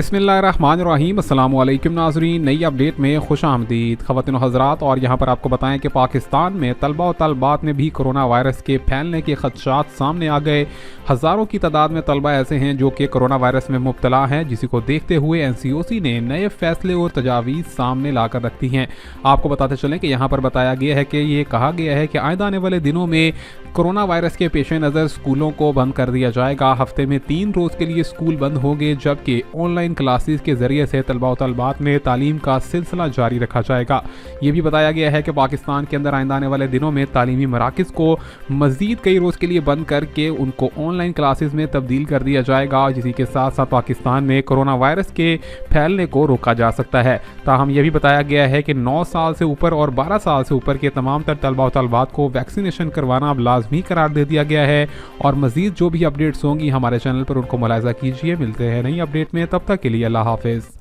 बिस्मिल्लाहिर्रहमानिर्रहीम। अस्सलाम वालेकुम नाज़रीन, नई अपडेट में खुश आमदीद ख़वातीन और हज़रात। और यहाँ पर आपको बताएं कि पाकिस्तान में तलबा और तलबात में भी कोरोना वायरस के फैलने के खदशात सामने आ गए। हज़ारों की तादाद में तलबा ऐसे हैं जो कि कोरोना वायरस में मुब्तला हैं, जिसी को देखते हुए NCOC ने नए फैसले और तजावीज़ सामने लाकर रखती हैं। आपको बताते चलें कि यहाँ पर बताया गया है कि ये कहा गया है कि आइंदा आने वाले दिनों में कोरोना वायरस के पेश नज़र स्कूलों को बंद कर दिया जाएगा। हफ्ते में 3 रोज़ के लिए स्कूल बंद होंगे, जबकि ऑनलाइन क्लासेस के ज़रिए से तलबा और तलबात में तालीम का सिलसिला जारी रखा जाएगा। ये भी बताया गया है कि पाकिस्तान के अंदर आइंदा आने वाले दिनों में तालीमी मराकज़ को मज़ीद कई रोज़ के लिए बंद करके उनको ऑनलाइन क्लासेस में तब्दील कर दिया जाएगा, जिसी के साथ साथ पाकिस्तान में कोरोना वायरस के फैलने को रोका जा सकता है। ताहम यह भी बताया गया है कि 9 साल से ऊपर और 12 साल से ऊपर के तमाम तर तलबा और तलबात को वैक्सीनेशन करवाना अब लाजमी करार दे दिया गया है। और मज़ीद जो भी अपडेट्स होंगी हमारे चैनल पर उनको मुलाहिज़ा कीजिए। मिलते हैं नई अपडेट में, तब तक के लिए अल्लाह हाफ़िज़।